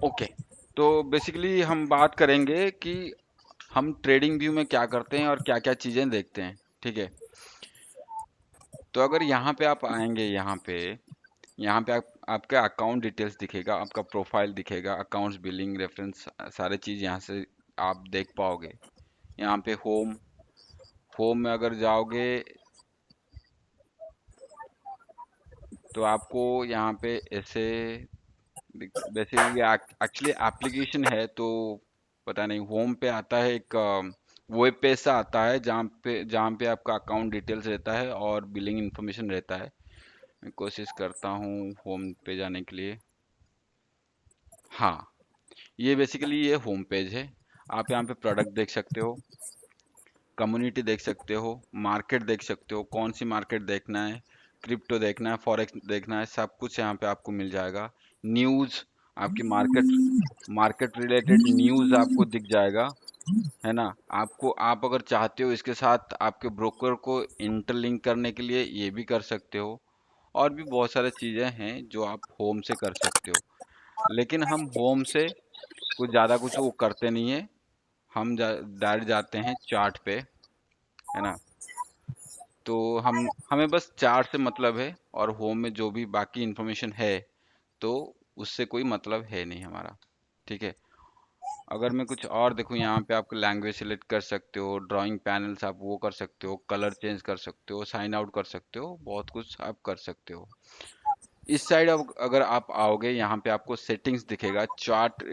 Okay, तो basically हम बात करेंगे कि हम ट्रेडिंग व्यू में क्या करते हैं और क्या क्या चीज़ें देखते हैं। ठीक है, तो अगर यहाँ पे आप आएंगे, यहाँ पे आपका अकाउंट डिटेल्स दिखेगा, आपका प्रोफाइल दिखेगा, अकाउंट्स, बिलिंग, रेफरेंस, सारे चीज़ यहाँ से आप देख पाओगे। यहाँ पे होम, होम में अगर जाओगे तो आपको यहाँ पे ऐसे बेसिकली एक्चुअली एप्लीकेशन है, तो पता नहीं, होम पे आता है एक वेब पेज सा आता है जहाँ पे आपका अकाउंट डिटेल्स रहता है और बिलिंग इन्फॉर्मेशन रहता है। मैं कोशिश करता हूँ होम पे जाने के लिए। हाँ, ये होम पेज है। आप यहाँ पे प्रोडक्ट देख सकते हो, कम्युनिटी देख सकते हो, मार्केट देख सकते हो, कौन सी मार्केट देखना है, क्रिप्टो देखना है, फॉरेक्स देखना है, सब कुछ यहाँ पे आपको मिल जाएगा। न्यूज़, आपकी मार्केट मार्केट रिलेटेड न्यूज़ आपको दिख जाएगा, है ना। आपको, आप अगर चाहते हो इसके साथ आपके ब्रोकर को इंटरलिंक करने के लिए ये भी कर सकते हो। और भी बहुत सारी चीज़ें हैं जो आप होम से कर सकते हो, लेकिन हम होम से कुछ ज़्यादा कुछ वो करते नहीं है। हम डायरेक्ट जाते हैं चार्ट पे, है ना। तो हमें बस चार्ट से मतलब है, और होम में जो भी बाकी इंफॉर्मेशन है तो उससे कोई मतलब है नहीं हमारा। ठीक है, अगर मैं कुछ और देखूँ, यहाँ पे आप लैंग्वेज सेलेक्ट कर सकते हो, ड्राइंग पैनल्स आप वो कर सकते हो, कलर चेंज कर सकते हो, साइन आउट कर सकते हो, बहुत कुछ आप कर सकते हो। इस साइड अब अगर आप आओगे, यहाँ पे आपको सेटिंग्स दिखेगा, चार्ट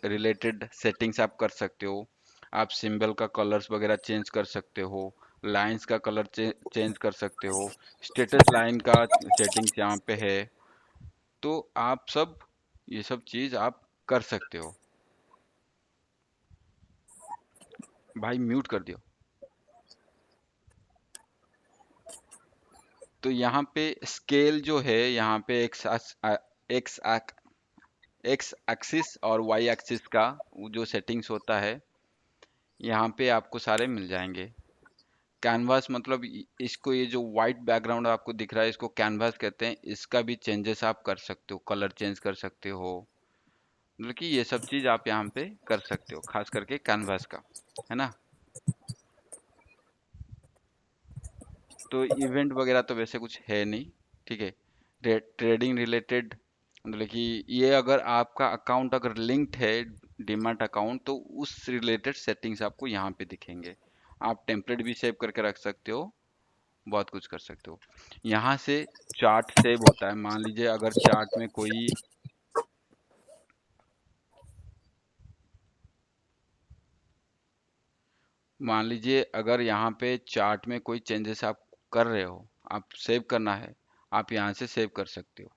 रिलेटेड सेटिंग्स आप कर सकते हो। आप सिंबल का कलर्स वगैरह चेंज कर सकते हो, लाइंस का कलर चेंज कर सकते हो, स्टेटस लाइन का सेटिंग्स यहाँ पे है। तो आप सब, ये सब चीज आप कर सकते हो। भाई म्यूट कर दियो। तो यहाँ पे स्केल जो है, यहाँ पे एक्स एक्स एक्सिस और वाई एक्सिस का वो जो सेटिंग्स होता है, यहाँ पे आपको सारे मिल जाएंगे। कैनवास मतलब इसको, ये जो वाइट बैकग्राउंड आपको दिख रहा है इसको कैनवास कहते हैं। इसका भी चेंजेस आप कर सकते हो, कलर चेंज कर सकते हो। मतलब कि ये सब चीज आप यहाँ पे कर सकते हो, खास करके कैनवास का, है ना। तो इवेंट वगैरह तो वैसे कुछ है नहीं। ठीक है, ट्रेडिंग रिलेटेड, मतलब कि ये अगर आपका अकाउंट अगर लिंक्ड है डीमैट अकाउंट, तो उस रिलेटेड सेटिंग्स आपको यहाँ पे दिखेंगे। आप टेम्पलेट भी सेव करके रख सकते हो, बहुत कुछ कर सकते हो। यहाँ से चार्ट सेव होता है। मान लीजिए अगर यहाँ पे चार्ट में कोई चेंजेस आप कर रहे हो, आप सेव करना है, आप यहाँ से सेव कर सकते हो।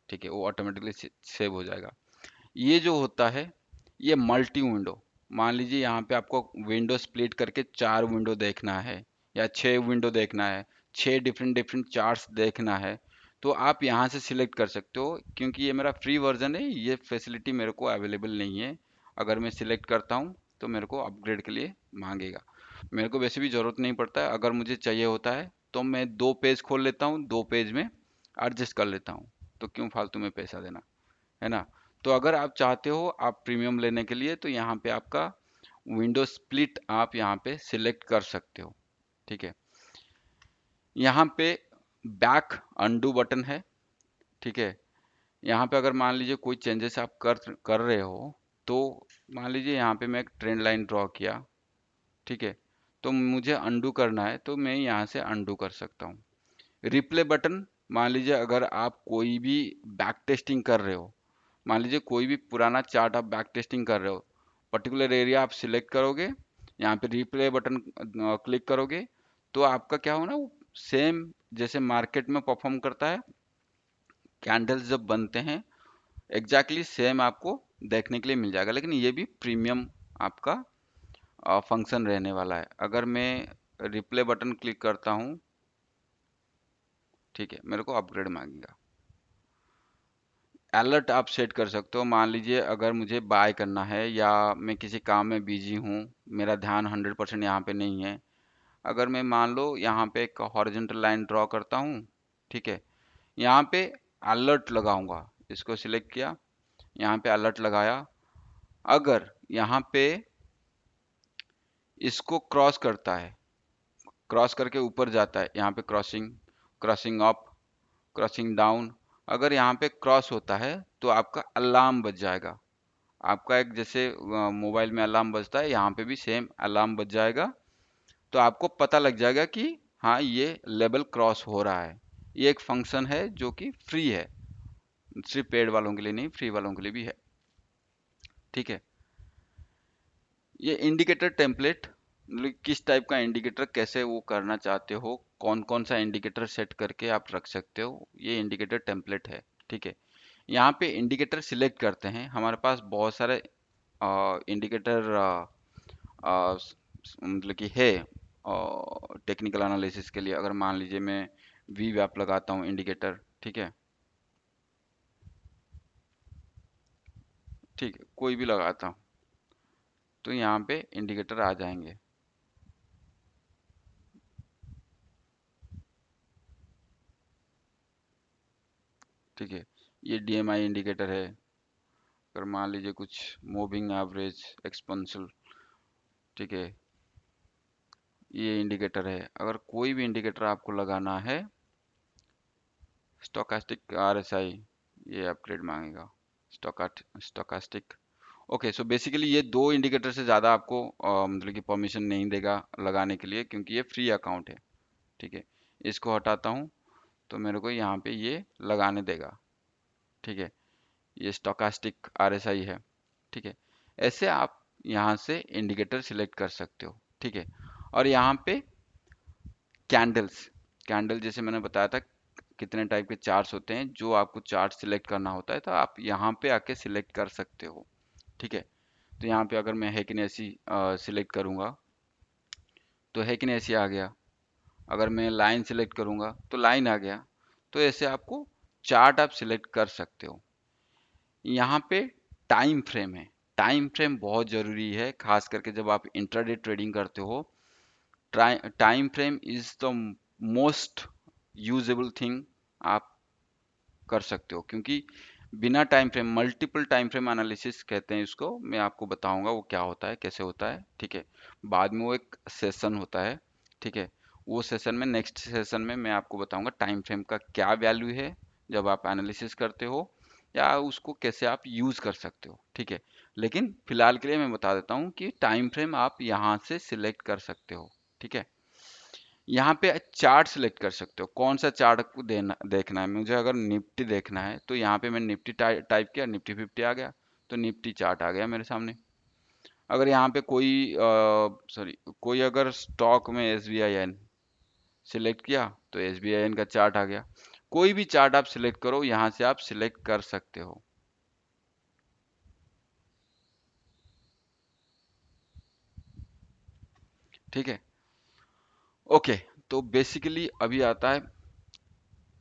ठीक है, वो ऑटोमेटिकली सेव हो जाएगा। ये जो होता है, ये मल्टी विंडो, मान लीजिए यहाँ पे आपको विंडो स्प्लिट करके 4 विंडो देखना है या 6 विंडो देखना है, 6 डिफरेंट डिफरेंट चार्ट्स देखना है, तो आप यहाँ से सिलेक्ट कर सकते हो। क्योंकि ये मेरा फ्री वर्जन है, ये फैसिलिटी मेरे को अवेलेबल नहीं है। अगर मैं सिलेक्ट करता हूँ तो मेरे को अपग्रेड के लिए मांगेगा। मेरे को वैसे भी ज़रूरत नहीं पड़ता है, अगर मुझे चाहिए होता है तो मैं 2 पेज खोल लेता हूँ, 2 पेज में एडजस्ट कर लेता हूँ। तो क्यों फालतू में पैसा देना, है ना। तो अगर आप चाहते हो आप प्रीमियम लेने के लिए, तो यहाँ पे आपका विंडो स्प्लिट आप यहाँ पे सिलेक्ट कर सकते हो। ठीक है, यहाँ पे बैक अंडू बटन है। ठीक है, यहाँ पे अगर मान लीजिए कोई चेंजेस आप कर रहे हो, तो मान लीजिए यहाँ पे मैं एक ट्रेंड लाइन ड्रॉ किया, ठीक है, तो मुझे अंडू करना है तो मैं यहाँ से अंडू कर सकता हूँ। रिप्ले बटन, मान लीजिए अगर आप कोई भी बैक टेस्टिंग कर रहे हो, मान लीजिए कोई भी पुराना चार्ट आप बैक टेस्टिंग कर रहे हो, पर्टिकुलर एरिया आप सिलेक्ट करोगे, यहाँ पे रिप्ले बटन क्लिक करोगे, तो आपका क्या होना, वो सेम जैसे मार्केट में परफॉर्म करता है, कैंडल्स जब बनते हैं एग्जैक्टली सेम आपको देखने के लिए मिल जाएगा। लेकिन ये भी प्रीमियम आपका फंक्शन रहने वाला है। अगर मैं रिप्ले बटन क्लिक करता हूँ, ठीक है, मेरे को अपग्रेड मांगेगा। अलर्ट आप सेट कर सकते हो, मान लीजिए अगर मुझे बाय करना है या मैं किसी काम में बिजी हूँ, मेरा ध्यान 100% यहाँ पे नहीं है, अगर मैं मान लो यहाँ पे एक हॉरिजॉन्टल लाइन ड्रॉ करता हूँ, ठीक है, यहाँ पे अलर्ट लगाऊंगा, इसको सिलेक्ट किया, यहाँ पे अलर्ट लगाया, अगर यहाँ पे इसको क्रॉस करता है, क्रॉस करके ऊपर जाता है, यहाँ पे crossing, crossing up, crossing down, अगर यहाँ पे क्रॉस होता है तो आपका अलार्म बज जाएगा। आपका एक जैसे मोबाइल में अलार्म बजता है, यहाँ पे भी सेम अलार्म बज जाएगा। तो आपको पता लग जाएगा कि हाँ ये लेवल क्रॉस हो रहा है। ये एक फंक्शन है जो कि फ्री है, सिर्फ पेड वालों के लिए नहीं, फ्री वालों के लिए भी है। ठीक है। ये इंडिकेटर टेम्पलेट, मतलब किस टाइप का इंडिकेटर कैसे वो करना चाहते हो, कौन कौन सा इंडिकेटर सेट करके आप रख सकते हो, ये इंडिकेटर टेम्पलेट है। ठीक है। यहाँ पे इंडिकेटर सिलेक्ट करते हैं, हमारे पास बहुत सारे इंडिकेटर मतलब कि है टेक्निकल एनालिसिस के लिए। अगर मान लीजिए मैं वी वैप लगाता हूँ इंडिकेटर, ठीक है, ठीक है, कोई भी लगाता हूँ तो यहाँ पे इंडिकेटर आ जाएंगे। ठीक है। ये डीएमआई इंडिकेटर है। अगर मान लीजिए कुछ मूविंग एवरेज एक्सपेंसिव, ठीक है, ये इंडिकेटर है। अगर कोई भी इंडिकेटर आपको लगाना है, स्टोकास्टिक आरएसआई, ये अपग्रेड मांगेगा, स्टोकास्टिक। ओके, सो बेसिकली ये दो इंडिकेटर से ज़्यादा आपको मतलब कि परमिशन नहीं देगा लगाने के लिए, क्योंकि ये फ्री अकाउंट है। ठीक है। इसको हटाता हूँ तो मेरे को यहाँ पे ये लगाने देगा। ठीक है। ये स्टोकास्टिक आरएसआई है। ठीक है। ऐसे आप यहाँ से इंडिकेटर सिलेक्ट कर सकते हो। ठीक है। और यहाँ पे कैंडल्स, कैंडल जैसे मैंने बताया था कितने टाइप के चार्ट्स होते हैं, जो आपको चार्ट सिलेक्ट करना होता है तो आप यहाँ पे आके सिलेक्ट कर सकते हो। ठीक है। तो यहाँ पे अगर मैं है कि नहीं ऐसी सिलेक्ट करूँगा तो है कि नहीं ऐसी आ गया। अगर मैं लाइन सिलेक्ट करूँगा तो लाइन आ गया। तो ऐसे आपको चार्ट आप सिलेक्ट कर सकते हो। यहाँ पे टाइम फ्रेम है। टाइम फ्रेम बहुत ज़रूरी है, खास करके जब आप इंट्राडे ट्रेडिंग करते हो। Time frame is the most usable thing आप कर सकते हो, क्योंकि बिना time frame, multiple time frame analysis कहते हैं इसको, मैं आपको बताऊंगा वो क्या होता है, कैसे होता है। ठीक है। बाद में वो एक सेशन होता है। ठीक है। वो सेशन में, नेक्स्ट सेशन में मैं आपको बताऊंगा टाइम फ्रेम का क्या वैल्यू है जब आप एनालिसिस करते हो, या उसको कैसे आप यूज कर सकते हो। ठीक है। लेकिन फिलहाल के लिए मैं बता देता हूँ कि टाइम फ्रेम आप यहाँ से सिलेक्ट कर सकते हो। ठीक है। यहाँ पे चार्ट सिलेक्ट कर सकते हो, कौन सा चार्ट को देना देखना है। मुझे अगर निफ्टी देखना है तो यहाँ पे मैं निफ्टी टाइप किया, निफ्टी 50 आ गया, तो निफ्टी चार्ट आ गया मेरे सामने। अगर यहाँ पे कोई सॉरी, कोई अगर स्टॉक में SBIN सिलेक्ट किया तो SBIN का चार्ट आ गया। कोई भी चार्ट आप सिलेक्ट करो, यहाँ से आप सिलेक्ट कर सकते हो। ठीक है। ओके। तो बेसिकली अभी आता है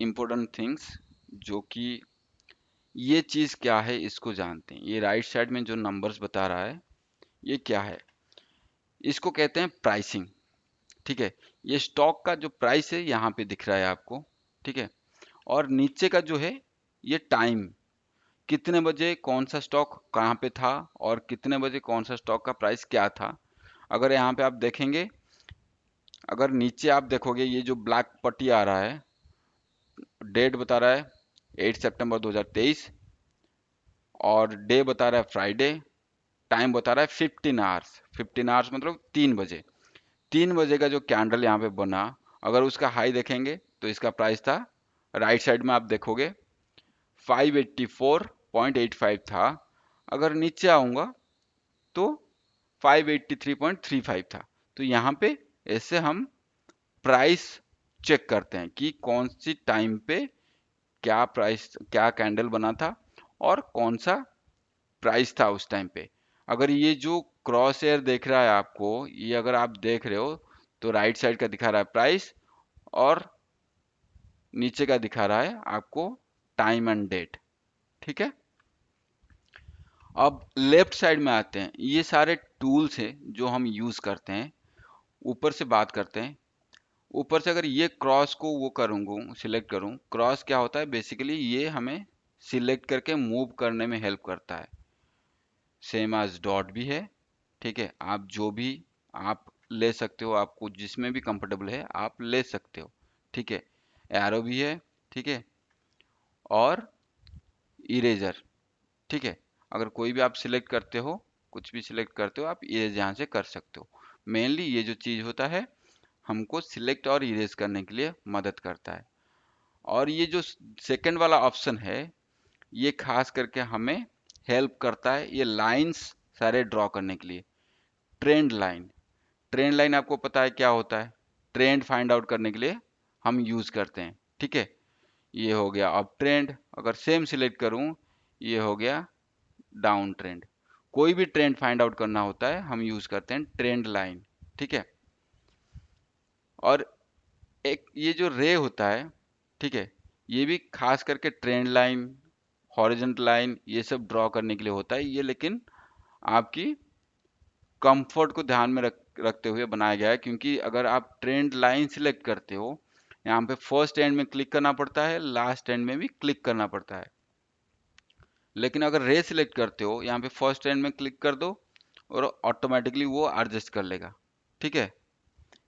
इम्पोर्टेंट थिंग्स, जो कि ये चीज क्या है इसको जानते हैं। ये राइट साइड में जो नंबर्स बता रहा है ये क्या है, इसको कहते हैं प्राइसिंग। ठीक है। ये स्टॉक का जो प्राइस है यहाँ पे दिख रहा है आपको। ठीक है। और नीचे का जो है ये टाइम, कितने बजे कौन सा स्टॉक कहाँ पे था और कितने बजे कौन सा स्टॉक का प्राइस क्या था। अगर यहाँ पे आप देखेंगे, अगर नीचे आप देखोगे ये जो ब्लैक पट्टी आ रहा है, डेट बता रहा है 8 सितंबर 2023, और डे बता रहा है फ्राइडे, टाइम बता रहा है 15 आवर्स। 15 आवर्स मतलब 3 बजे। 3 बजे का जो कैंडल यहाँ पे बना, अगर उसका हाई देखेंगे तो इसका प्राइस था, राइट साइड में आप देखोगे 584.85 था। अगर नीचे आऊंगा तो 583.35 था। तो यहाँ पे ऐसे हम प्राइस चेक करते हैं कि कौन सी टाइम पे क्या प्राइस, क्या कैंडल बना था और कौन सा प्राइस था उस टाइम पे। अगर ये जो क्रॉस एयर देख रहा है आपको, ये अगर आप देख रहे हो तो राइट साइड का दिखा रहा है प्राइस, और नीचे का दिखा रहा है आपको टाइम एंड डेट। ठीक है। अब लेफ्ट साइड में आते हैं, ये सारे टूल्स हैं जो हम यूज करते हैं। ऊपर से बात करते हैं। ऊपर से अगर ये क्रॉस को वो करूँगा, सिलेक्ट करूँ, क्रॉस क्या होता है बेसिकली, ये हमें सिलेक्ट करके मूव करने में हेल्प करता है। सेम एज डॉट भी है, ठीक है। आप जो भी आप ले सकते हो, आपको जिसमें भी कंफर्टेबल है आप ले सकते हो, ठीक है। एरो भी है, ठीक है, और इरेजर, ठीक है। अगर कोई भी आप सिलेक्ट करते हो, कुछ भी सिलेक्ट करते हो, आप इरेज यहाँ से कर सकते हो। मेनली ये जो चीज़ होता है हमको सिलेक्ट और इरेज करने के लिए मदद करता है। और ये जो सेकंड वाला ऑप्शन है, ये खास करके हमें हेल्प करता है ये लाइंस सारे ड्रॉ करने के लिए। ट्रेंड लाइन, ट्रेंड लाइन आपको पता है क्या होता है? ट्रेंड फाइंड आउट करने के लिए हम यूज करते हैं, ठीक है। ये हो गया अप ट्रेंड, अगर सेम सिलेक्ट करूं, ये हो गया डाउन ट्रेंड। कोई भी ट्रेंड फाइंड आउट करना होता है हम यूज करते हैं ट्रेंड लाइन, ठीक है। और एक ये जो रे होता है, ठीक है, ये भी खास करके ट्रेंड लाइन, हॉरिजॉन्टल लाइन ये सब ड्रॉ करने के लिए होता है ये, लेकिन आपकी कंफर्ट को ध्यान में रखते हुए बनाया गया है। क्योंकि अगर आप ट्रेंड लाइन सिलेक्ट करते हो, यहाँ पे फर्स्ट एंड में क्लिक करना पड़ता है, लास्ट एंड में भी क्लिक करना पड़ता है। लेकिन अगर रे सिलेक्ट करते हो, यहाँ पे फर्स्ट एंड में क्लिक कर दो और ऑटोमेटिकली वो एडजस्ट कर लेगा, ठीक है।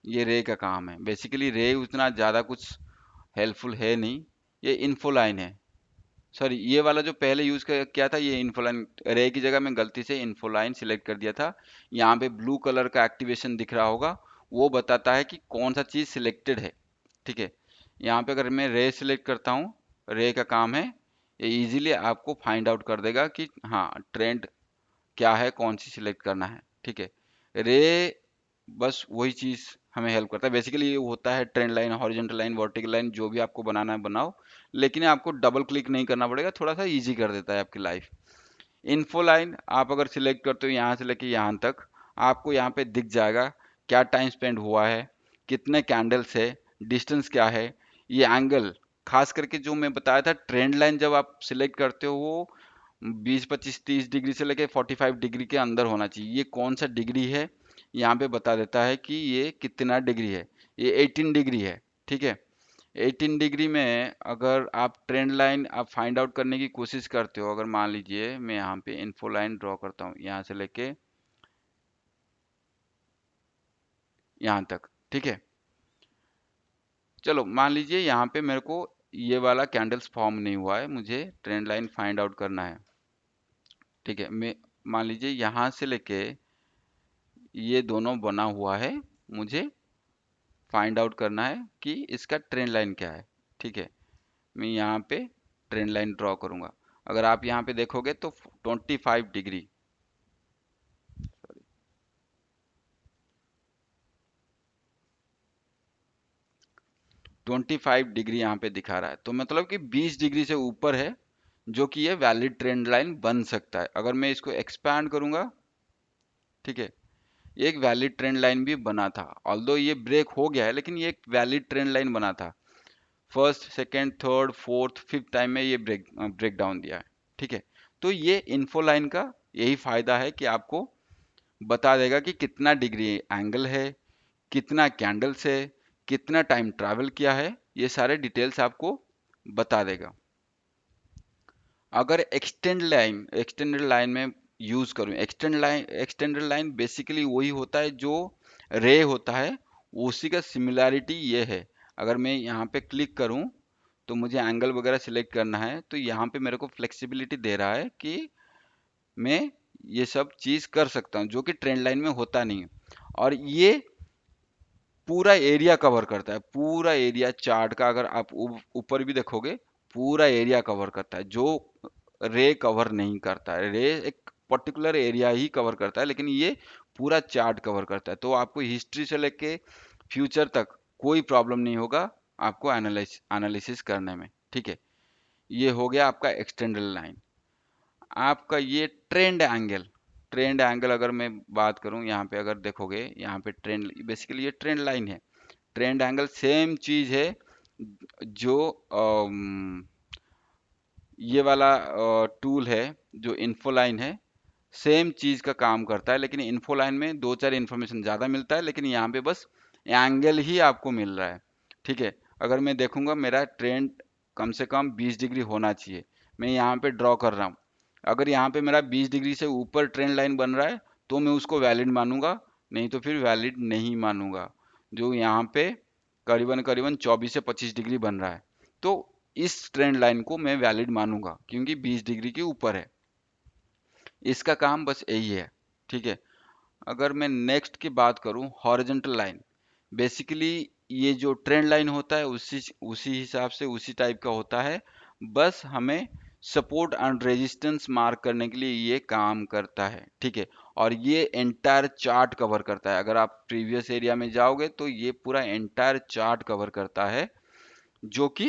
ये रे का काम है। बेसिकली रे उतना ज़्यादा कुछ हेल्पफुल है नहीं, ये इन्फो लाइन है। सॉरी, ये वाला जो पहले यूज किया था ये इन्फोलाइन, रे की जगह मैं गलती से इन्फोलाइन सिलेक्ट कर दिया था। यहाँ पे ब्लू कलर का एक्टिवेशन दिख रहा होगा, वो बताता है कि कौन सा चीज़ सिलेक्टेड है, ठीक है। यहाँ पे अगर मैं रे सिलेक्ट करता हूँ, रे का काम है ये इजीली आपको फाइंड आउट कर देगा कि हाँ ट्रेंड क्या है, कौन सी सिलेक्ट करना है, ठीक है। रे बस वही चीज़ हमें हेल्प करता है। बेसिकली ये होता है trend line, horizontal line, vertical line, जो भी आपको बनाना है बनाओ, लेकिन आपको डबल क्लिक नहीं करना पड़ेगा, थोड़ा सा इजी कर देता है आपकी लाइफ। इन्फो लाइन आप अगर सिलेक्ट करते हो यहाँ से लेके यहाँ तक, आपको यहाँ पे दिख जाएगा क्या टाइम स्पेंड हुआ है, कितने कैंडल्स है, डिस्टेंस क्या है, ये एंगल। खास करके जो मैं बताया था ट्रेंड लाइन जब आप सिलेक्ट करते हो वो 20, 25, 30 डिग्री से लेके 45 डिग्री के अंदर होना चाहिए। ये कौन सा डिग्री है यहाँ पे बता देता है कि ये कितना डिग्री है। ये 18 डिग्री है, ठीक है। 18 डिग्री में अगर आप ट्रेंड लाइन आप फाइंड आउट करने की कोशिश करते हो, अगर मान लीजिए मैं यहाँ पे इन्फो लाइन ड्रॉ करता हूँ यहाँ से लेके यहाँ तक, ठीक है। चलो मान लीजिए यहाँ पे मेरे को ये वाला कैंडल्स फॉर्म नहीं हुआ है, मुझे ट्रेंड लाइन फाइंड आउट करना है, ठीक है। मैं मान लीजिए यहाँ से लेके ये दोनों बना हुआ है, मुझे फाइंड आउट करना है कि इसका ट्रेंड लाइन क्या है, ठीक है। मैं यहाँ पे ट्रेंड लाइन ड्रॉ करूंगा। अगर आप यहाँ पे देखोगे तो 25 डिग्री, 25 डिग्री यहाँ पे दिखा रहा है, तो मतलब कि 20 डिग्री से ऊपर है, जो कि ये वैलिड ट्रेंड लाइन बन सकता है। अगर मैं इसको एक्सपैंड करूंगा, ठीक है, ये एक वैलिड ट्रेंड लाइन भी बना था। ऑल्दो ये ब्रेक हो गया है, लेकिन ये एक वैलिड ट्रेंड लाइन बना था। First, second, third, fourth, fifth time में ये ब्रेक डाउन दिया है, ठीक है। तो ये इन्फो लाइन का यही फायदा है कि आपको बता देगा कि कितना डिग्री एंगल है, कितना कैंडल्स है, कितना टाइम ट्रैवल किया है, ये सारे डिटेल्स आपको बता देगा। अगर एक्सटेंडेड लाइन में यूज करूं, एक्सटेंडेड लाइन बेसिकली वही होता है जो रे होता है, उसी का सिमिलैरिटी ये है। अगर मैं यहाँ पे क्लिक करूं तो मुझे एंगल वगैरह सिलेक्ट करना है, तो यहाँ पे मेरे को फ्लेक्सिबिलिटी दे रहा है कि मैं ये सब चीज कर सकता हूँ, जो कि ट्रेंड लाइन में होता नहीं है। और ये पूरा एरिया कवर करता है, पूरा एरिया चार्ट का अगर आप ऊपर भी देखोगे, पूरा एरिया कवर करता है, जो रे कवर नहीं करता है। रे एक पर्टिकुलर एरिया ही कवर करता है, लेकिन ये पूरा चार्ट कवर करता है। तो आपको हिस्ट्री से लेके फ्यूचर तक कोई प्रॉब्लम नहीं होगा आपको एनालिसिस करने में, ठीक है। ये हो गया आपका एक्सटेंडेड लाइन। आपका ये ट्रेंड एंगल अगर मैं बात करूं, यहाँ पे अगर देखोगे, यहाँ पे ट्रेंड, बेसिकली ये ट्रेंड लाइन है। ट्रेंड एंगल सेम चीज है जो ये वाला टूल है, जो इन्फोलाइन है, सेम चीज का काम करता है। लेकिन इन्फोलाइन में दो चार इन्फॉर्मेशन ज्यादा मिलता है, लेकिन यहाँ पे बस एंगल ही आपको मिल रहा है, ठीक है। अगर मैं देखूंगा मेरा ट्रेंड कम से कम 20 डिग्री होना चाहिए, मैं यहाँ पे ड्रॉ कर रहा हूँ, अगर यहाँ पे मेरा 20 डिग्री से ऊपर ट्रेंड लाइन बन रहा है तो मैं उसको वैलिड मानूंगा, नहीं तो फिर वैलिड नहीं मानूंगा। जो यहाँ पे करीबन करीबन 24 से 25 डिग्री बन रहा है, तो इस ट्रेंड लाइन को मैं वैलिड मानूंगा क्योंकि 20 डिग्री के ऊपर है। इसका काम बस यही है, ठीक है। अगर मैं नेक्स्ट की बात करूं, हॉरिजॉन्टल लाइन, बेसिकली ये जो ट्रेंड लाइन होता है उसी उसी हिसाब से उसी टाइप का होता है, बस हमें सपोर्ट एंड रेजिस्टेंस मार्क करने के लिए ये काम करता है, ठीक है। और ये एंटायर चार्ट कवर करता है। अगर आप प्रीवियस एरिया में जाओगे तो ये पूरा एंटायर चार्ट कवर करता है, जो कि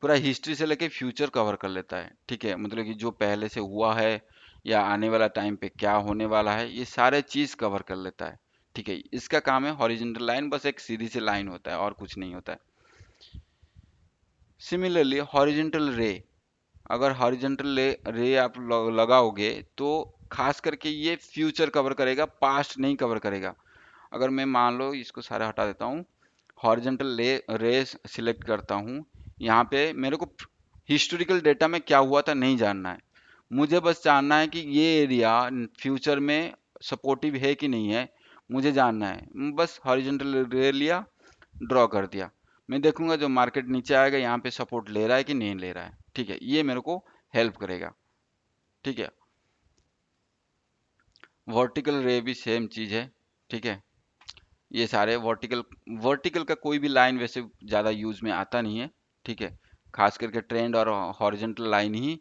पूरा हिस्ट्री से लेके फ्यूचर कवर कर लेता है, ठीक है। मतलब कि जो पहले से हुआ है या आने वाला टाइम पे क्या होने वाला है, ये सारे चीज कवर कर लेता है, ठीक है। इसका काम है। हॉरिजॉन्टल लाइन बस एक सीधी सी लाइन होता है और कुछ नहीं होता है। सिमिलरली हॉरिजॉन्टल रे, अगर हॉरिजॉन्टल रे आप लगाओगे तो खास करके ये फ्यूचर कवर करेगा, पास्ट नहीं कवर करेगा। अगर मैं मान लो इसको सारा हटा देता हूँ, हॉरिजॉन्टल रे सिलेक्ट करता हूँ, यहाँ पे मेरे को हिस्टोरिकल डेटा में क्या हुआ था नहीं जानना है, मुझे बस जानना है कि ये एरिया फ्यूचर में सपोर्टिव है कि नहीं है, मुझे जानना है। बस हॉरिजॉन्टल रे लिया, ड्रॉ कर दिया, मैं देखूंगा जो मार्केट नीचे आएगा यहाँ पे सपोर्ट ले रहा है कि नहीं ले रहा है, ठीक है। ये मेरे को हेल्प करेगा, ठीक है। वर्टिकल रे भी सेम चीज है, ठीक है। ये सारे वर्टिकल, वर्टिकल का कोई भी लाइन वैसे ज़्यादा यूज में आता नहीं है, ठीक है। खास करके ट्रेंड और हॉरिजॉन्टल लाइन ही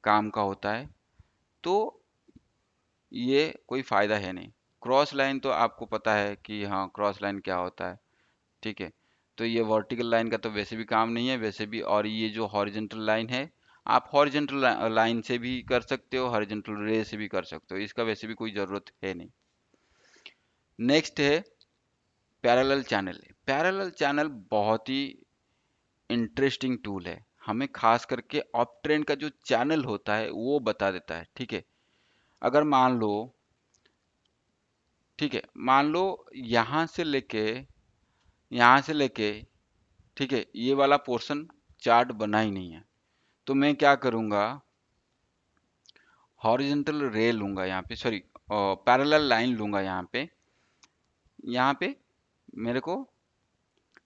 काम का होता है, तो ये कोई फ़ायदा है नहीं। क्रॉस लाइन तो आपको पता है कि हाँ क्रॉस लाइन क्या होता है, ठीक है। तो ये वर्टिकल लाइन का तो वैसे भी काम नहीं है वैसे भी, और ये जो हॉरिजॉन्टल लाइन है, आप हॉरिजॉन्टल लाइन से भी कर सकते हो, हॉरिजॉन्टल रे से भी कर सकते हो, इसका वैसे भी कोई ज़रूरत है नहीं। नेक्स्ट है पैरेलल चैनल। पैरेलल चैनल बहुत ही इंटरेस्टिंग टूल है, हमें खास करके अप ट्रेंड का जो चैनल होता है वो बता देता है, ठीक है। अगर मान लो, ठीक है, मान लो यहाँ से लेके यहाँ से लेके, ठीक है, ये वाला पोर्शन चार्ट बना ही नहीं है, तो मैं क्या करूँगा, हॉरिजॉन्टल रे लूँगा यहाँ पे, सॉरी पैरेलल लाइन लूँगा यहाँ पे। यहाँ पे मेरे को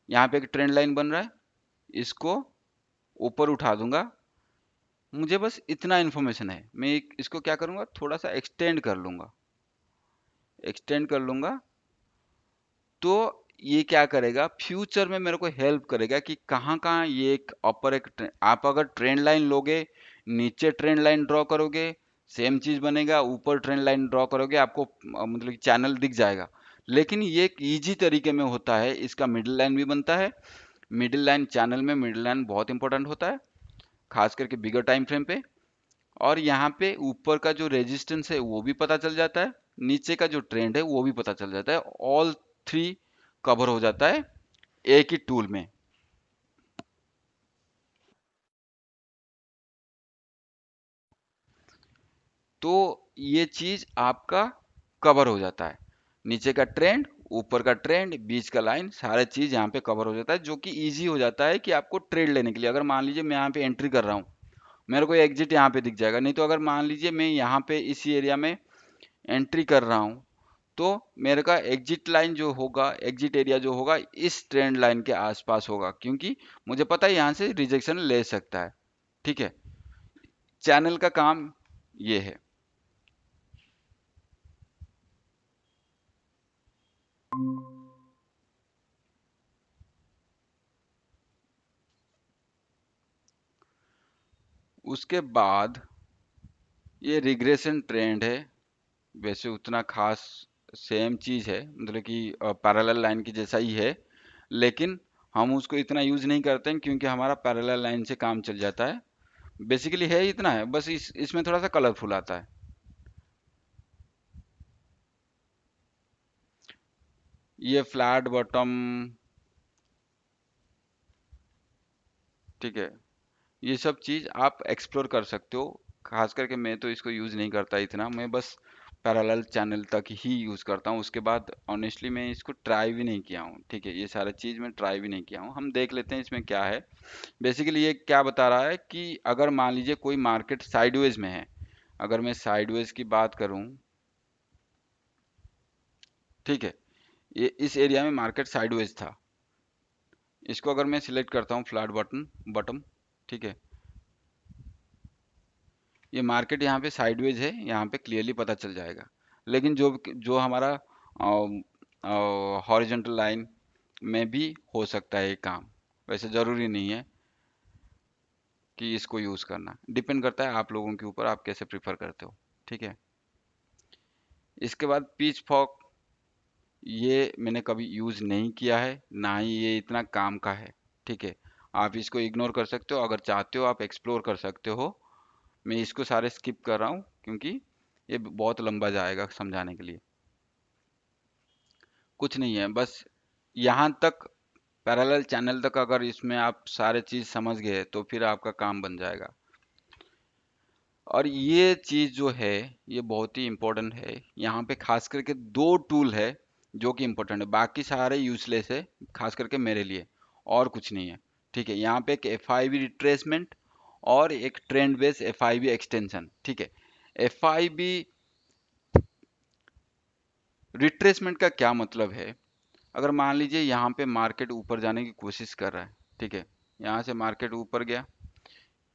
यहाँ पे एक ट्रेंड लाइन बन रहा है, इसको ऊपर उठा दूंगा। मुझे बस इतना इन्फॉर्मेशन है, मैं इसको क्या करूँगा, थोड़ा सा एक्सटेंड कर लूँगा, एक्सटेंड कर लूँगा। तो ये क्या करेगा, फ्यूचर में मेरे को हेल्प करेगा कि कहाँ कहाँ ये एक अपर एक आप अगर ट्रेंड लाइन लोगे, नीचे ट्रेंड लाइन ड्रॉ करोगे सेम चीज बनेगा, ऊपर ट्रेंड लाइन ड्रॉ करोगे आपको मतलब कि चैनल दिख जाएगा। लेकिन ये एक इजी तरीके में होता है, इसका मिडिल लाइन भी बनता है। मिडिल लाइन, चैनल में मिडिल लाइन बहुत इंपॉर्टेंट होता है, खास करके बिगर टाइम फ्रेम पे। और यहाँ पे ऊपर का जो रेजिस्टेंस है वो भी पता चल जाता है, नीचे का जो ट्रेंड है वो भी पता चल जाता है, ऑल थ्री कवर हो जाता है एक ही टूल में। तो ये चीज आपका कवर हो जाता है, नीचे का ट्रेंड, ऊपर का ट्रेंड, बीच का लाइन, सारे चीज यहाँ पे कवर हो जाता है, जो कि इजी हो जाता है कि आपको ट्रेड लेने के लिए। अगर मान लीजिए मैं यहाँ पे एंट्री कर रहा हूँ, मेरे को एग्जिट यहाँ पे दिख जाएगा, नहीं तो अगर मान लीजिए मैं यहाँ पे इसी एरिया में एंट्री कर रहा हूँ, तो मेरे का एग्जिट लाइन जो होगा, एग्जिट एरिया जो होगा इस ट्रेंड लाइन के आसपास होगा, क्योंकि मुझे पता है यहाँ से रिजेक्शन ले सकता है, ठीक है। चैनल का काम ये है। उसके बाद ये रिग्रेशन ट्रेंड है, वैसे उतना खास सेम चीज है, मतलब कि पैरेलल लाइन की जैसा ही है, लेकिन हम उसको इतना यूज नहीं करते हैं क्योंकि हमारा पैरेलल लाइन से काम चल जाता है। बेसिकली है इतना है, बस इसमें थोड़ा सा कलरफुल आता है। ये फ्लैट बॉटम, ठीक है, ये सब चीज आप एक्सप्लोर कर सकते हो। खास करके मैं तो इसको यूज नहीं करता इतना, मैं बस पैरेलल चैनल तक ही यूज करता हूँ, उसके बाद ऑनेस्टली मैं इसको ट्राई भी नहीं किया हूँ, ठीक है। ये सारा चीज मैं ट्राई भी नहीं किया हूँ, हम देख लेते हैं इसमें क्या है। बेसिकली ये क्या बता रहा है कि अगर मान लीजिए कोई मार्केट साइडवेज में है, अगर मैं साइडवेज की बात करूं, ठीक है, ये इस एरिया में मार्केट साइडवेज था। इसको अगर मैं सिलेक्ट करता हूँ फ्लैट बटन बटन, ठीक है, ये मार्केट यहाँ पे साइडवेज है, यहाँ पे क्लियरली पता चल जाएगा। लेकिन जो जो हमारा हॉरिजॉन्टल लाइन में भी हो सकता है ये काम, वैसे ज़रूरी नहीं है कि इसको यूज़ करना, डिपेंड करता है आप लोगों के ऊपर, आप कैसे प्रीफर करते हो, ठीक है। इसके बाद पीच फॉक, ये मैंने कभी यूज़ नहीं किया है, ना ही ये इतना काम का है, ठीक है। आप इसको इग्नोर कर सकते हो, अगर चाहते हो आप एक्सप्लोर कर सकते हो। मैं इसको सारे स्किप कर रहा हूँ क्योंकि ये बहुत लंबा जाएगा समझाने के लिए। कुछ नहीं है, बस यहाँ तक पैरेलल चैनल तक अगर इसमें आप सारे चीज़ समझ गए तो फिर आपका काम बन जाएगा। और ये चीज़ जो है ये बहुत ही इम्पोर्टेंट है। यहाँ पे खास करके दो टूल है जो कि इम्पोर्टेंट है, बाकी सारे यूजलेस है खास करके मेरे लिए, और कुछ नहीं है, ठीक है। यहाँ पे एक एफ आई बी रिट्रेसमेंट और एक trend base F I B extension, ठीक है। एफ आई बी रिट्रेसमेंट का क्या मतलब है? अगर मान लीजिए यहाँ पे मार्केट ऊपर जाने की कोशिश कर रहा है, ठीक है, यहाँ से मार्केट ऊपर गया,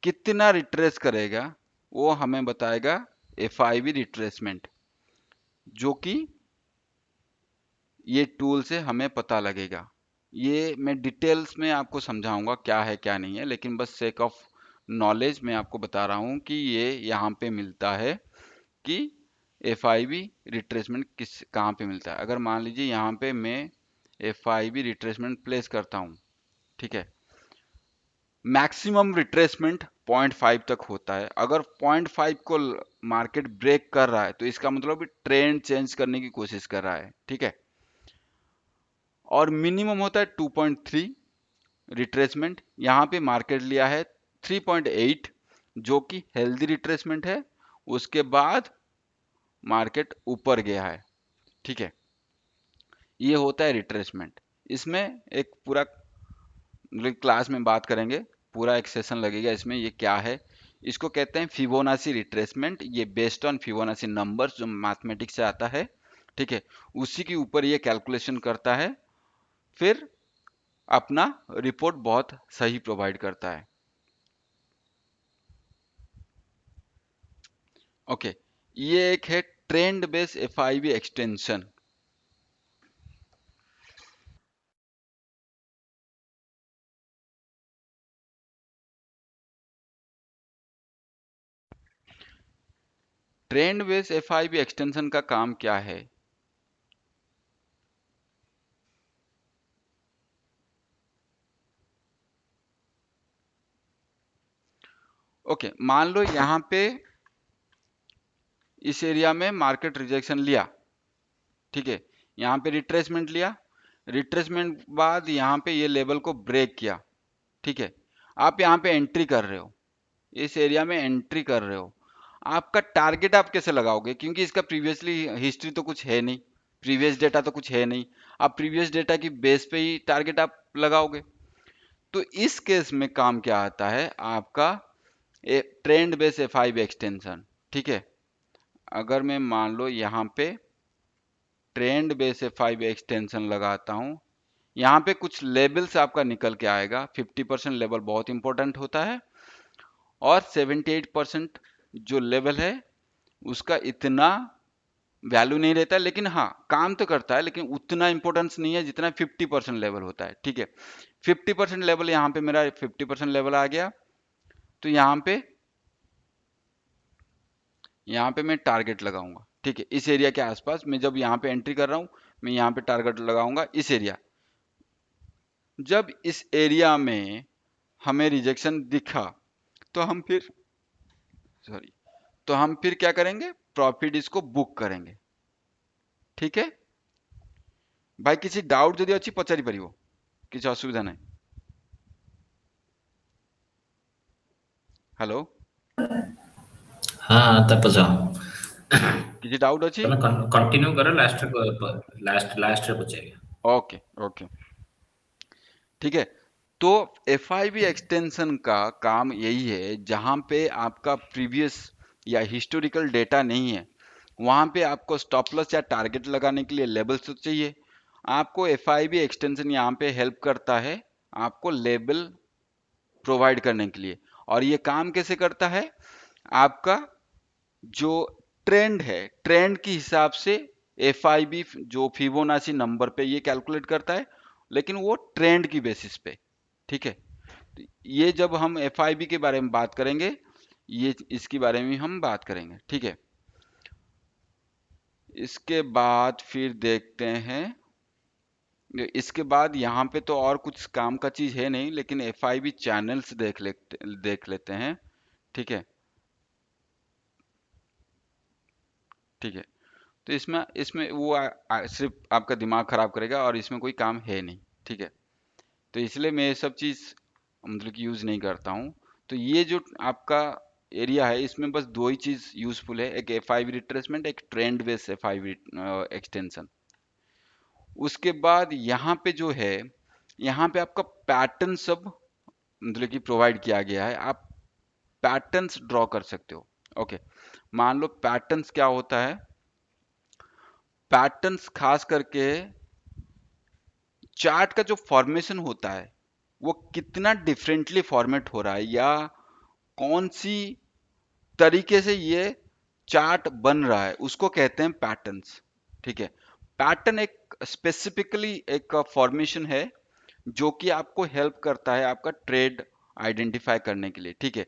कितना रिट्रेस करेगा वो हमें बताएगा एफ आई बी रिट्रेसमेंट, जो कि ये टूल से हमें पता लगेगा। ये मैं डिटेल्स में आपको समझाऊंगा क्या है क्या नहीं है, लेकिन बस सेक ऑफ नॉलेज मैं आपको बता रहा हूँ कि ये यहाँ पे मिलता है कि एफ आई बी रिट्रेसमेंट किस कहाँ पे मिलता है। अगर मान लीजिए यहाँ पे मैं F I B retracement place करता हूँ, ठीक है, मैक्सिमम रिट्रेसमेंट 0.5 तक होता है। अगर 0.5 को मार्केट ब्रेक कर रहा है तो इसका मतलब ट्रेंड चेंज करने की कोशिश कर रहा है, ठीक है। और मिनिमम होता है 2.3 रिट्रेसमेंट, यहाँ पे मार्केट लिया है 3.8 जो कि हेल्दी रिट्रेसमेंट है। उसके बाद मार्केट ऊपर गया है, ठीक है, ये होता है रिट्रेसमेंट। इसमें एक पूरा क्लास में बात करेंगे, पूरा एक सेशन लगेगा इसमें, ये क्या है। इसको कहते हैं फिबोनाची रिट्रेसमेंट, ये बेस्ड ऑन फिबोनाची नंबर्स जो मैथमेटिक्स से आता है, ठीक है, उसी के ऊपर ये कैलकुलेशन करता है, फिर अपना रिपोर्ट बहुत सही प्रोवाइड करता है। ओके, ये एक है trend base F I B extension. Trend base F I B extension का काम क्या है? ओके, मान लो यहाँ पे इस एरिया में मार्केट रिजेक्शन लिया, ठीक है, यहाँ पे रिट्रेसमेंट लिया, रिट्रेसमेंट बाद यहाँ पे ये लेवल को ब्रेक किया, ठीक है, आप यहाँ पे एंट्री कर रहे हो, इस एरिया में एंट्री कर रहे हो। आपका टारगेट आप कैसे लगाओगे, क्योंकि इसका प्रीवियसली हिस्ट्री तो कुछ है नहीं, प्रीवियस डेटा तो कुछ है नहीं, आप प्रीवियस डेटा की बेस पे ही टारगेट आप लगाओगे। तो इस केस में काम क्या आता है आपका trend base F I B extension, ठीक है। अगर मैं मान लो यहाँ पे trend base F I B extension लगाता हूँ, यहाँ पे कुछ लेवल से आपका निकल के आएगा। 50% लेवल बहुत इंपॉर्टेंट होता है, और 78% जो लेवल है उसका इतना वैल्यू नहीं रहता है, लेकिन हाँ काम तो करता है, लेकिन उतना इंपॉर्टेंस नहीं है जितना 50% लेवल होता है, ठीक है। 50% लेवल, यहाँ पे मेरा 50% लेवल आ गया, तो यहाँ पे मैं टारगेट लगाऊंगा, ठीक है, इस एरिया के आसपास। मैं जब यहाँ पे एंट्री कर रहा हूँ, मैं यहाँ पे टारगेट लगाऊंगा इस एरिया। जब इस एरिया में हमें रिजेक्शन दिखा तो हम फिर, सॉरी, तो हम फिर क्या करेंगे, प्रॉफिट इसको बुक करेंगे, ठीक है। भाई किसी डाउट যদি ଅଛି ପଚାରି ପାରିବ, କିଛି ଅସୁବିଧା ନାହିଁ। हेलो, हाँ तब पचाओ। କିଛି डाउट ଅଛି? ତମେ କଣ୍ଟିନ୍ୟू କର ଲାଷ୍ଟ ରେ ପଚାରିବା। ओके ओके, ठीक है। तो एफ आई बी एक्सटेंशन का काम यही है, जहां पे आपका प्रीवियस या हिस्टोरिकल डेटा नहीं है, वहां पे आपको स्टॉप लॉस या टारगेट लगाने के लिए लेबल्स तो चाहिए। आपको एफ आई बी एक्सटेंशन यहाँ पे हेल्प करता है आपको लेबल प्रोवाइड करने के लिए। और ये काम कैसे करता है, आपका जो ट्रेंड है, ट्रेंड के हिसाब से एफ आई बी जो फिबोनाची नंबर पे ये कैलकुलेट करता है, लेकिन वो ट्रेंड की बेसिस पे। ठीक है, तो ये जब हम एफ आई बी के बारे में बात करेंगे, ये इसके बारे में हम बात करेंगे। ठीक है, इसके बाद फिर देखते हैं, इसके बाद यहाँ पे तो और कुछ काम का चीज है नहीं, लेकिन एफ आई बी चैनल्स देख लेते हैं। ठीक है, ठीक है। तो इसमें इसमें वो सिर्फ आपका दिमाग खराब करेगा और इसमें कोई काम है नहीं। ठीक है, तो इसलिए मैं ये सब चीज़ मतलब कि यूज़ नहीं करता हूँ। तो ये जो आपका एरिया है, इसमें बस दो ही चीज़ यूज़फुल है, एक एफ आई बी रिट्रेसमेंट, एक trend based F I B extension. उसके बाद यहाँ पे जो है, यहाँ पे आपका पैटर्न सब मतलब कि प्रोवाइड किया गया है, आप पैटर्न्स ड्रॉ कर सकते हो। ओके, मान लो पैटर्न्स क्या होता है, पैटर्न्स खास करके चार्ट का जो फॉर्मेशन होता है वो कितना डिफरेंटली फॉर्मेट हो रहा है, या कौन सी तरीके से ये चार्ट बन रहा है, उसको कहते हैं पैटर्न्स। ठीक है, पैटर्न एक स्पेसिफिकली एक फॉर्मेशन है जो कि आपको हेल्प करता है आपका ट्रेड आइडेंटिफाई करने के लिए। ठीक है,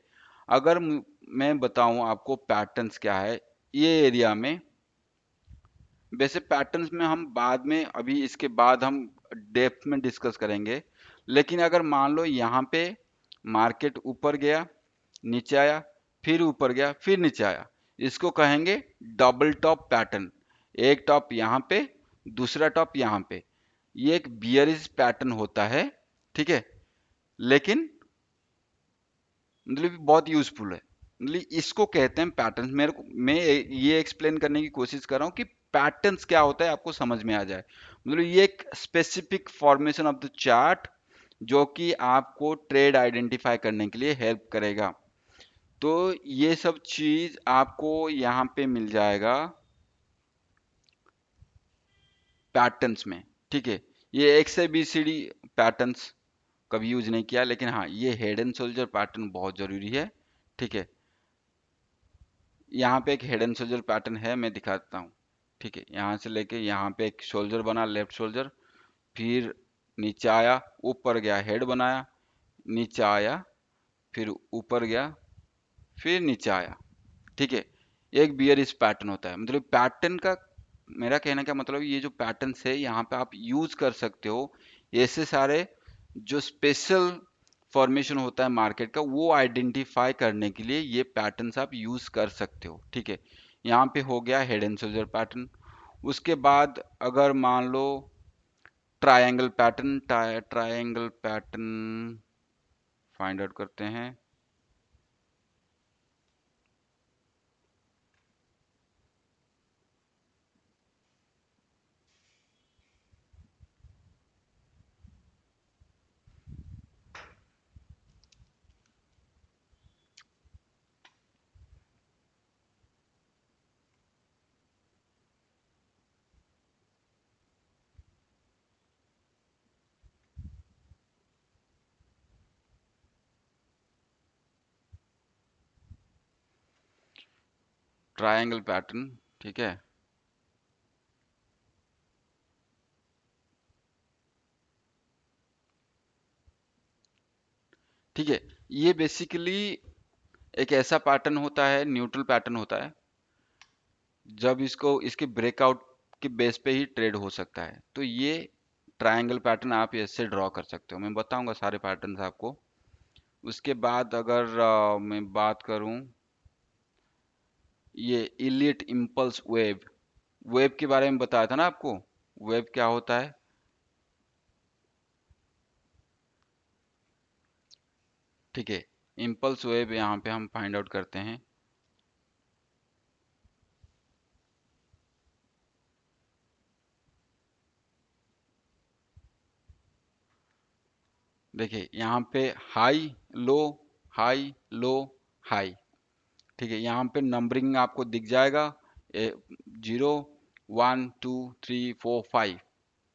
अगर मैं बताऊं आपको पैटर्न्स क्या है, ये एरिया में, वैसे पैटर्न्स में हम बाद में, अभी इसके बाद हम डेप्थ में डिस्कस करेंगे, लेकिन अगर मान लो यहाँ पे मार्केट ऊपर गया, नीचे आया, फिर ऊपर गया, फिर नीचे आया, इसको कहेंगे डबल टॉप पैटर्न। एक टॉप यहाँ पे, दूसरा टॉप यहाँ पे, ये एक बियरिश पैटर्न होता है। ठीक है, लेकिन मतलब बहुत यूजफुल है, मतलब इसको कहते हैं पैटर्न्स। मेरे को, मैं ये एक्सप्लेन करने की कोशिश कर रहा हूँ कि पैटर्न्स क्या होता है, आपको समझ में आ जाए। मतलब ये एक specific formation of the chart जो कि आपको ट्रेड आइडेंटिफाई करने के लिए हेल्प करेगा। तो ये सब चीज आपको यहाँ पे मिल जाएगा पैटर्न्स में। ठीक है, ये एक्स से बी सी डी पैटर्न्स कभी यूज नहीं किया, लेकिन हाँ ये हेड एंड शोल्डर पैटर्न बहुत जरूरी है। ठीक है, यहाँ पे एक हेड एंड शोल्डर पैटर्न है, मैं दिखाता हूँ। ठीक है, यहाँ से लेके यहाँ पे एक शोल्डर बना, लेफ्ट शोल्डर, फिर नीचे आया, ऊपर गया, हेड बनाया, नीचे आया, फिर ऊपर गया, फिर नीचे आया। ठीक है, एक बियर इस पैटर्न होता है। मतलब पैटर्न का, मेरा कहने का मतलब ये जो पैटर्न है यहाँ पे आप यूज कर सकते हो, ऐसे सारे जो स्पेशल फॉर्मेशन होता है मार्केट का, वो आइडेंटिफाई करने के लिए ये पैटर्न्स आप यूज कर सकते हो। ठीक है, यहाँ पे हो गया हेड एंड शोल्डर पैटर्न। उसके बाद अगर मान लो triangle pattern, triangle pattern find out करते हैं। ट्रायंगल पैटर्न, ठीक है। ठीक है, ये बेसिकली एक ऐसा पैटर्न होता है, न्यूट्रल पैटर्न होता है, जब इसको इसके ब्रेकआउट के बेस पे ही ट्रेड हो सकता है। तो ये ट्रायंगल पैटर्न आप ऐसे ड्रॉ कर सकते हो, मैं बताऊंगा सारे पैटर्न्स आपको। उसके बाद अगर मैं बात करूं, ये इलियट इम्पल्स वेव, वेव के बारे में बताया था ना आपको, वेव क्या होता है। ठीक है, इम्पल्स वेव यहाँ पे हम फाइंड आउट करते हैं। देखिए यहाँ पे high low, high low, high, ठीक है, यहाँ पे नंबरिंग आपको दिख जाएगा, 0 1 2 3 4 5।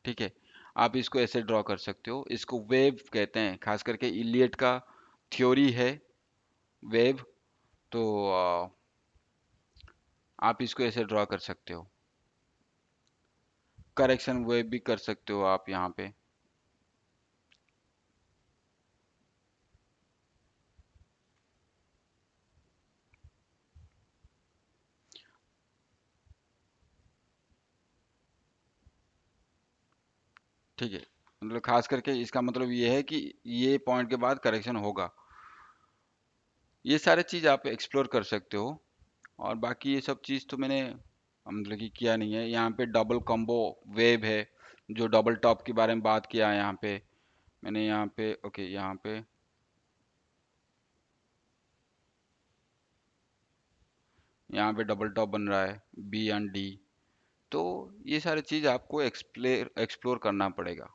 ठीक है, आप इसको ऐसे ड्रॉ कर सकते हो, इसको वेव कहते हैं, खास करके इलियट का थ्योरी है वेव। तो आप इसको ऐसे ड्रॉ कर सकते हो, करेक्शन वेव भी कर सकते हो आप यहाँ पे। ठीक है, मतलब खास करके इसका मतलब ये है कि ये पॉइंट के बाद करेक्शन होगा। ये सारे चीज़ आप एक्सप्लोर कर सकते हो, और बाकी ये सब चीज़ तो मैंने मतलब कि किया नहीं है। यहाँ पे डबल कॉम्बो वेव है, जो डबल टॉप के बारे में बात किया है यहाँ पे मैंने। यहाँ पे ओके, यहाँ पे डबल टॉप बन रहा है, बी एंड डी। तो ये सारी चीज़ आपको एक्सप्लोर करना पड़ेगा।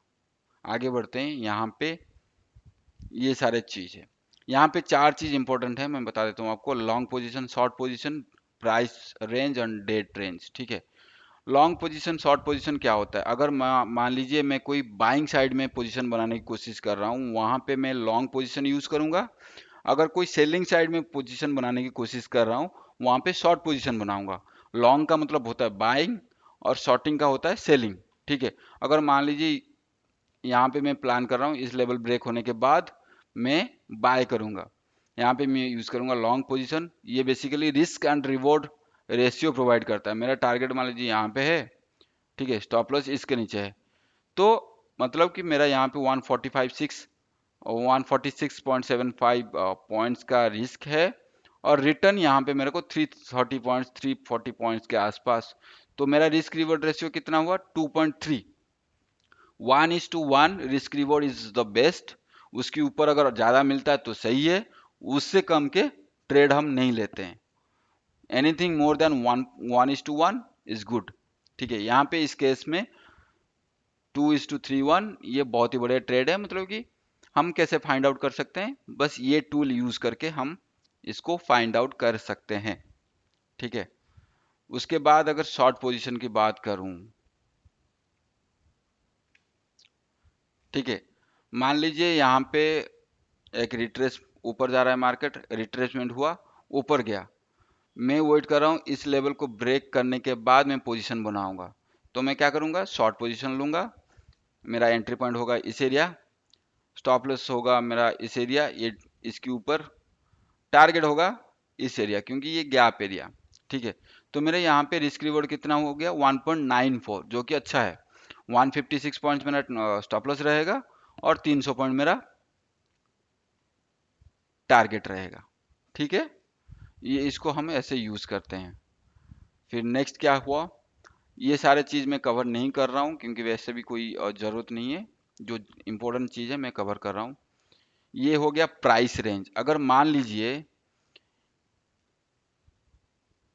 आगे बढ़ते हैं, यहाँ पे ये सारे चीज़ है। यहाँ पे चार चीज़ इंपॉर्टेंट है, मैं बता देता हूँ आपको। Long position, short position, price range and date range. ठीक है, लॉन्ग पोजीशन, शॉर्ट पोजीशन क्या होता है? अगर मान लीजिए मैं कोई बाइंग साइड में पोजीशन बनाने की कोशिश कर रहा हूँ, वहां पे मैं लॉन्ग पोजीशन यूज करूंगा। अगर कोई सेलिंग साइड में पोजीशन बनाने की कोशिश कर रहा हूँ, वहां पे शॉर्ट पोजीशन बनाऊंगा। लॉन्ग का मतलब होता है बाइंग, और शॉर्टिंग का होता है सेलिंग। ठीक है, अगर मान लीजिए यहाँ पे मैं प्लान कर रहा हूँ, इस लेवल ब्रेक होने के बाद मैं बाय करूंगा, यहाँ पे मैं यूज करूंगा लॉन्ग पोजीशन। ये basically risk and reward ratio provide करता है। मेरा टारगेट मान लीजिए यहाँ पे है, ठीक है, स्टॉप लॉस इसके नीचे है, तो मतलब कि मेरा यहाँ पे 146.75 पॉइंट्स का रिस्क है, और रिटर्न यहाँ पे मेरे को 330 पॉइंट्स, 340 पॉइंट्स के आसपास। तो मेरा रिस्क रिवॉर्ड रेशियो कितना हुआ? 2.3। 1:1 risk reward is the best. उसके ऊपर अगर ज़्यादा मिलता है तो सही है, उससे कम के ट्रेड हम नहीं लेते हैं। Anything more than 1:1 is good. ठीक है, यहाँ पे इस केस में 2:3:1 ये बहुत ही बढ़िया ट्रेड है। मतलब कि हम कैसे फाइंड आउट कर सकते हैं? बस ये टूल यूज करके हम इसको फाइंड आउट कर सकते हैं। ठीक है, उसके बाद अगर शॉर्ट पोजीशन की बात करूं, ठीक है, मान लीजिए यहाँ पे एक रिट्रेस, ऊपर जा रहा है मार्केट, रिट्रेसमेंट हुआ, ऊपर गया, मैं वेट कर रहा हूँ इस लेवल को ब्रेक करने के बाद मैं पोजीशन बनाऊंगा। तो मैं क्या करूंगा? शॉर्ट पोजीशन लूंगा। मेरा एंट्री पॉइंट होगा इस एरिया, स्टॉप लॉस होगा मेरा इस एरिया, ये इसके ऊपर टारगेट होगा इस एरिया, क्योंकि ये गैप एरिया। ठीक है, तो मेरे यहाँ पे रिस्क रिवॉर्ड कितना हो गया? 1.94, जो कि अच्छा है। 156 पॉइंट मेरा स्टॉप लॉस रहेगा, और 300 पॉइंट मेरा टारगेट रहेगा। ठीक है, ये इसको हम ऐसे यूज करते हैं। फिर नेक्स्ट क्या हुआ? ये सारे चीज मैं कवर नहीं कर रहा हूँ, क्योंकि वैसे भी कोई जरूरत नहीं है। जो इंपॉर्टेंट चीज है मैं कवर कर रहा हूँ। ये हो गया प्राइस रेंज। अगर मान लीजिए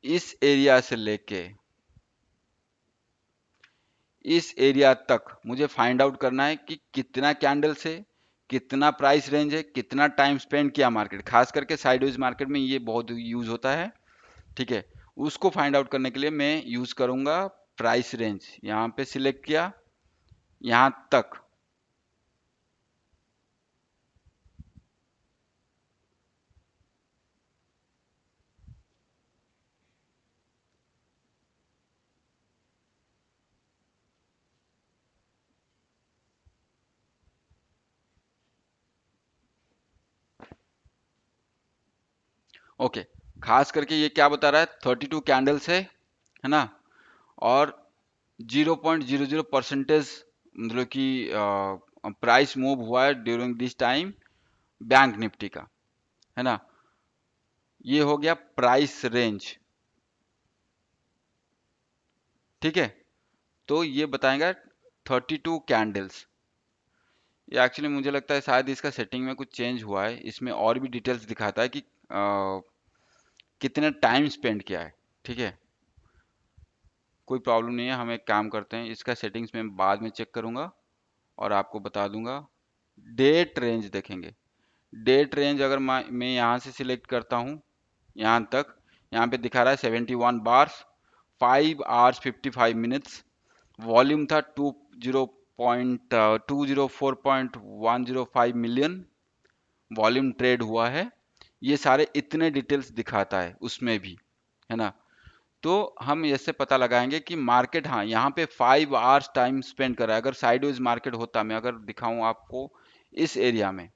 इस एरिया से लेके इस एरिया तक मुझे फाइंड आउट करना है कि कितना कैंडल से कितना प्राइस रेंज है, कितना टाइम स्पेंड किया मार्केट। खास करके साइडवेज मार्केट में ये बहुत यूज होता है। ठीक है, उसको फाइंड आउट करने के लिए मैं यूज करूंगा प्राइस रेंज। यहाँ पे सिलेक्ट किया, यहाँ तक। ओके, खास करके ये क्या बता रहा है? 32 कैंडल्स है ना, और 0.00% मतलब कि प्राइस मूव हुआ है during this time bank Nifty का, है ना। ये हो गया प्राइस रेंज। ठीक है, तो ये बताएगा 32 कैंडल्स। ये एक्चुअली मुझे लगता है शायद इसका सेटिंग में कुछ चेंज हुआ है, इसमें और भी डिटेल्स दिखाता है कि कितने टाइम स्पेंड किया है। ठीक है, कोई प्रॉब्लम नहीं है, हम एक काम करते हैं, इसका सेटिंग्स में बाद में चेक करूंगा और आपको बता दूंगा। डेट रेंज देखेंगे। डेट रेंज अगर मैं यहाँ से सिलेक्ट करता हूँ यहाँ तक, यहाँ पे दिखा रहा है 71 बार्स, 5 hours 55 minutes। वॉल्यूम था 204.105 मिलियन वॉल्यूम ट्रेड हुआ है। ये सारे इतने डिटेल्स दिखाता है उसमें भी, है ना। तो हम इससे पता लगाएंगे कि मार्केट, हाँ, यहाँ पे 5 hours टाइम स्पेंड कर रहा है। अगर साइडवेज मार्केट होता, मैं अगर दिखाऊं आपको इस एरिया में,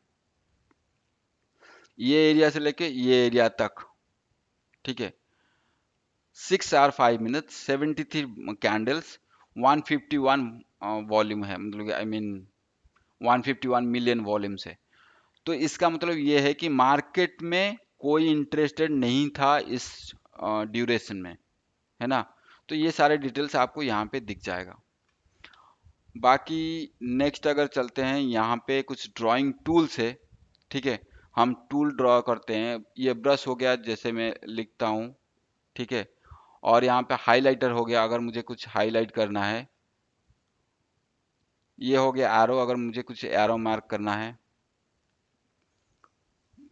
ये एरिया से लेके ये एरिया तक, ठीक है, 6 hour 5 minutes 73 कैंडल्स, 151 वॉल्यूम है, मतलब आई मीन 151 मिलियन वॉल्यूम से। तो इसका मतलब ये है कि मार्केट में कोई इंटरेस्टेड नहीं था इस ड्यूरेशन में, है ना। तो ये सारे डिटेल्स आपको यहाँ पे दिख जाएगा। बाकी नेक्स्ट अगर चलते हैं, यहाँ पे कुछ ड्राइंग टूल्स है, ठीक है। हम टूल ड्रॉ करते हैं। ये ब्रश हो गया, जैसे मैं लिखता हूँ, ठीक है। और यहाँ पे हाइलाइटर हो गया, अगर मुझे कुछ हाईलाइट करना है। ये हो गया एरो, अगर मुझे कुछ एरो मार्क करना है।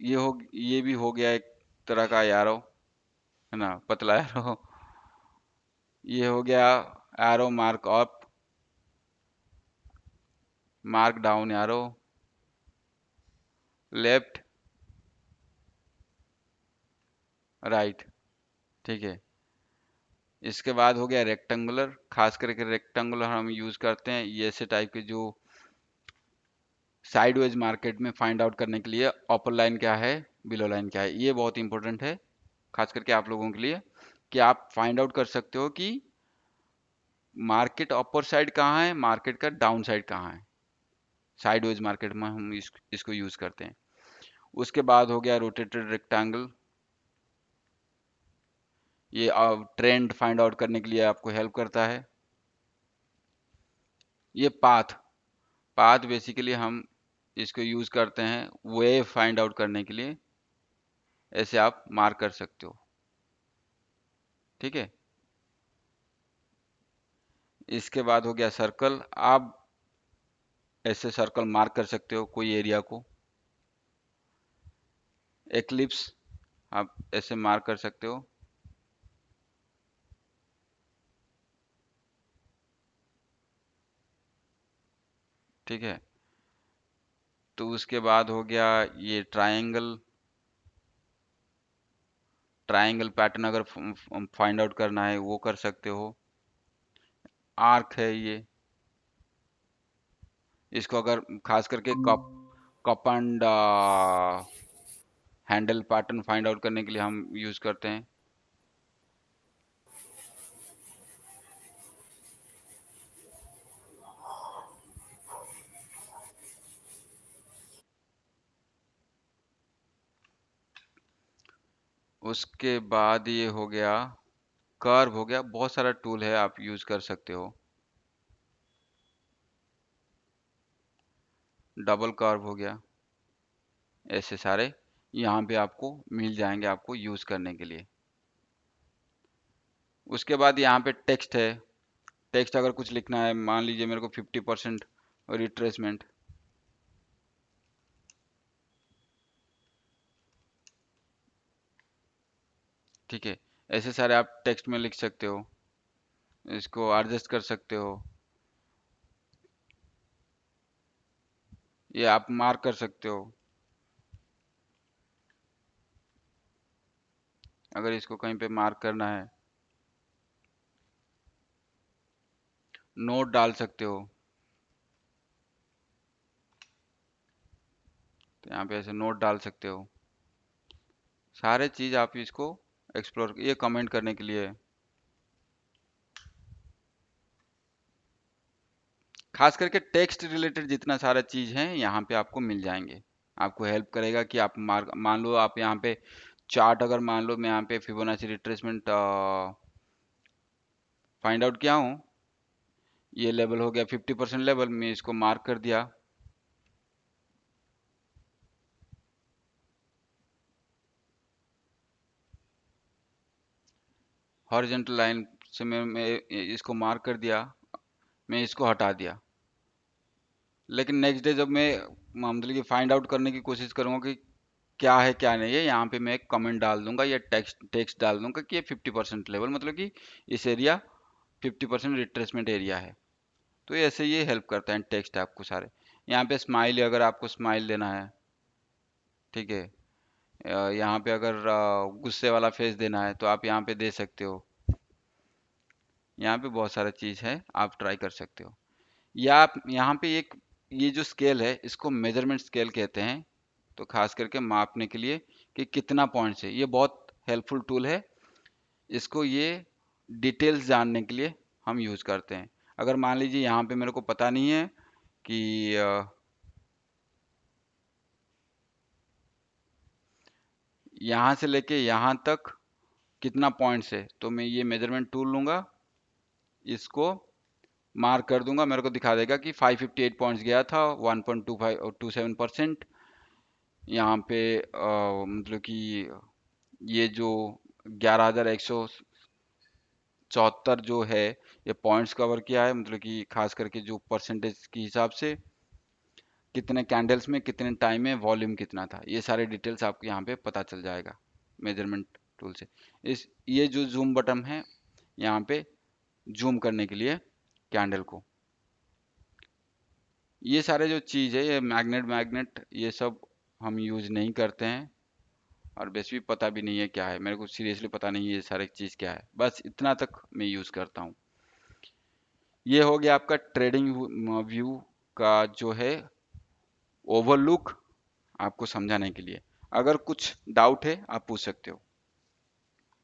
ये भी हो गया एक तरह का एरो, है ना, पतला एरो। ये हो गया arrow mark up, mark down arrow, left, right, ठीक है। इसके बाद हो गया रेक्टेंगुलर, खास करके रेक्टेंगुलर हम यूज करते हैं ये ऐसे टाइप के, जो साइडवेज मार्केट में फाइंड आउट करने के लिए अपर लाइन क्या है, बिलो लाइन क्या है। ये बहुत इंपॉर्टेंट है, खास करके आप लोगों के लिए, कि आप फाइंड आउट कर सकते हो कि मार्केट अपर साइड कहाँ है, मार्केट का डाउन साइड कहाँ है। साइडवेज मार्केट में हम इसको यूज करते हैं। उसके बाद हो गया रोटेटेड रेक्टेंगल। ये ट्रेंड फाइंड आउट करने के लिए आपको हेल्प करता है। ये पाथ, पाथ बेसिकली हम इसको यूज करते हैं वे फाइंड आउट करने के लिए। ऐसे आप मार्क कर सकते हो, ठीक है। इसके बाद हो गया सर्कल। आप ऐसे सर्कल मार्क कर सकते हो कोई एरिया को। एक्लिप्स, आप ऐसे मार्क कर सकते हो, ठीक है। तो उसके बाद हो गया ये ट्रायंगल। ट्रायंगल पैटर्न अगर फाइंड आउट करना है वो कर सकते हो। आर्क है ये, इसको अगर खास करके cup cup and handle pattern find out करने के लिए हम यूज करते हैं। उसके बाद ये हो गया कर्व, हो गया। बहुत सारा टूल है आप यूज कर सकते हो। डबल कर्व हो गया। ऐसे सारे यहाँ पे आपको मिल जाएंगे आपको यूज करने के लिए। उसके बाद यहाँ पे टेक्स्ट है। टेक्स्ट अगर कुछ लिखना है, मान लीजिए मेरे को 50% रिट्रेसमेंट, ठीक है। ऐसे सारे आप टेक्स्ट में लिख सकते हो, इसको एडजस्ट कर सकते हो, ये आप मार्क कर सकते हो। अगर इसको कहीं पे मार्क करना है, नोट डाल सकते हो। तो यहाँ पे ऐसे नोट डाल सकते हो। सारे चीज आप इसको एक्सप्लोर, ये कमेंट करने के लिए है। खास करके टेक्स्ट रिलेटेड जितना सारा चीज है यहाँ पे आपको मिल जाएंगे। आपको हेल्प करेगा कि आप मार्क, मान लो आप यहाँ पे चार्ट, अगर मान लो मैं यहाँ पे फिबोनाची रिट्रेसमेंट फाइंड आउट किया हूँ। ये लेवल हो गया 50% लेवल, मैं इसको मार्क कर दिया। हॉरिजॉन्टल लाइन से मैं इसको मार्क कर दिया, मैं इसको हटा दिया। लेकिन नेक्स्ट डे जब मैं मतलब कि फाइंड आउट करने की कोशिश करूंगा कि क्या है क्या नहीं है, यहाँ पे मैं एक कमेंट डाल दूंगा या टेक्स्ट टेक्स्ट डाल दूंगा कि ये 50% लेवल, मतलब कि इस एरिया 50% रिट्रेसमेंट एरिया है। तो ऐसे ये हेल्प करता है टेक्स्ट आपको सारे। यहाँ पे स्माइल, अगर आपको स्माइल देना है, ठीक है, यहाँ पे अगर गुस्से वाला फेस देना है तो आप यहाँ पे दे सकते हो। यहाँ पे बहुत सारा चीज़ है, आप ट्राई कर सकते हो। या आप यहाँ पे एक, ये जो स्केल है इसको मेजरमेंट स्केल कहते हैं, तो खास करके मापने के लिए कि कितना पॉइंट्स है, ये बहुत हेल्पफुल टूल है। इसको ये डिटेल्स जानने के लिए हम यूज़ करते हैं। अगर मान लीजिए यहाँ पे मेरे को पता नहीं है कि यहाँ से लेके यहाँ तक कितना पॉइंट्स है, तो मैं ये मेजरमेंट टूल लूँगा, इसको मार्क कर दूंगा, मेरे को दिखा देगा कि 558 पॉइंट्स गया था, 1.25 27%। यहाँ पे मतलब कि ये जो 11,174 जो है ये पॉइंट्स कवर किया है, मतलब कि खास करके जो परसेंटेज के हिसाब से कितने कैंडल्स में कितने टाइम में वॉल्यूम कितना था, ये सारे डिटेल्स आपको यहाँ पे पता चल जाएगा मेजरमेंट टूल से। इस ये जो जूम बटन है यहाँ पे जूम करने के लिए कैंडल को, ये सारे जो चीज़ है, ये मैग्नेट मैग्नेट ये सब हम यूज़ नहीं करते हैं, और वैसे भी पता भी नहीं है क्या है, मेरे को सीरियसली पता नहीं है ये सारी चीज़ क्या है, बस इतना तक मैं यूज़ करता हूँ। ये हो गया आपका ट्रेडिंग व्यू का जो है ओवरलुक, आपको समझाने के लिए। अगर कुछ डाउट है आप पूछ सकते हो।